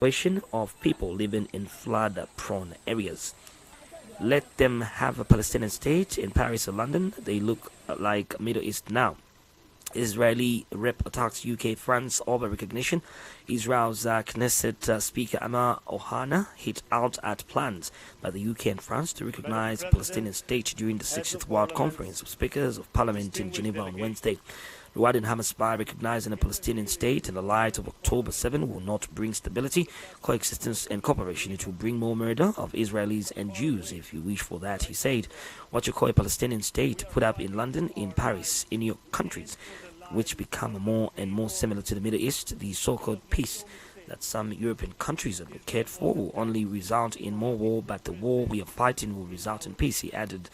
situation of people living in flood-prone areas. Let them have a Palestinian state in Paris or London. They look like Middle East now. Israeli rep attacks UK, France over recognition. Israel's Knesset Speaker Amar Ohana hit out at plans by the UK and France to recognize a Palestinian state during the 60th World Conference of Speakers of Parliament in Geneva on Wednesday. Rewarding Hamas by recognizing a Palestinian state in the light of October 7 will not bring stability, coexistence and cooperation. It will bring more murder of Israelis and Jews if you wish for that, he said. What you call a Palestinian state put up in London, in Paris, in your countries, which become more and more similar to the Middle East, the so-called peace that some European countries advocate for will only result in more war, but the war we are fighting will result in peace, he added.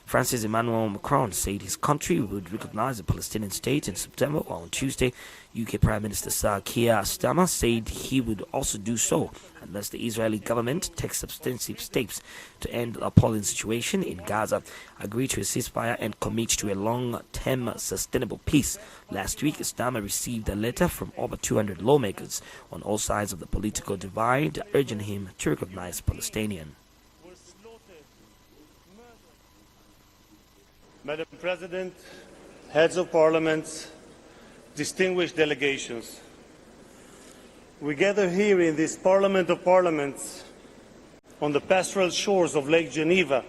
France's Emmanuel Macron said his country would recognize a Palestinian state in September, while on Tuesday, UK Prime Minister Sir Keir Starmer said he would also do so unless the Israeli government takes substantive steps to end the appalling situation in Gaza, agree to a ceasefire and commit to a long-term sustainable peace. Last week, Starmer received a letter from over 200 lawmakers on all sides of the political divide urging him to recognize Palestinian. Madam President, heads of parliaments, distinguished delegations, we gather here in this Parliament of Parliaments on the pastoral shores of Lake Geneva,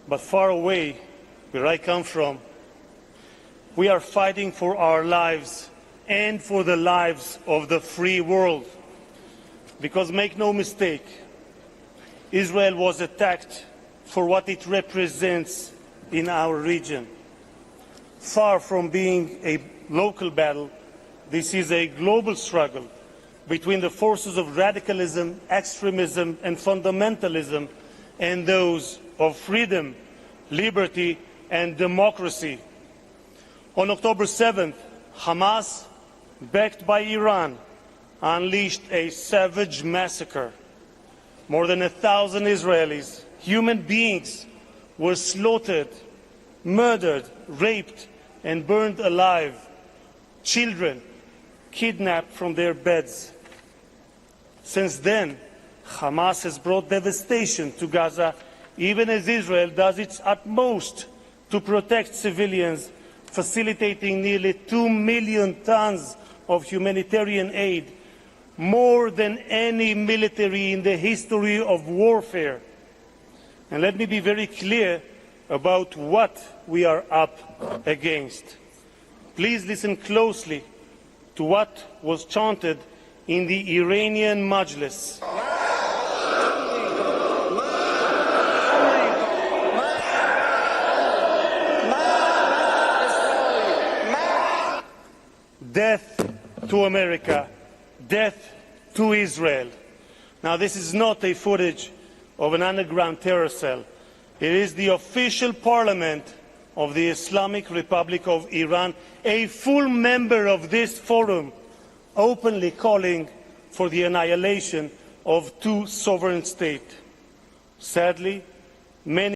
but far away, where I come from, we are fighting for our lives and for the lives of the free world. Because make no mistake, Israel was attacked for what it represents in our region. Far from being a local battle, this is a global struggle between the forces of radicalism, extremism and fundamentalism and those of freedom, liberty and democracy. On October 7th, Hamas, backed by Iran, unleashed a savage massacre. More than 1,000 Israelis, human beings, were slaughtered, murdered, raped and burned alive. Children kidnapped from their beds. Since then, Hamas has brought devastation to Gaza, even as Israel does its utmost to protect civilians, facilitating nearly 2 million tons of humanitarian aid, more than any military in the history of warfare. And let me be very clear about what we are up against. Please listen closely to what was chanted in the Iranian Majlis. Death to America, death to Israel. Now, this is not a footage of an underground terror cell. It is the official parliament of the Islamic Republic of Iran, a full member of this forum, openly calling for the annihilation of two sovereign states. Sadly, many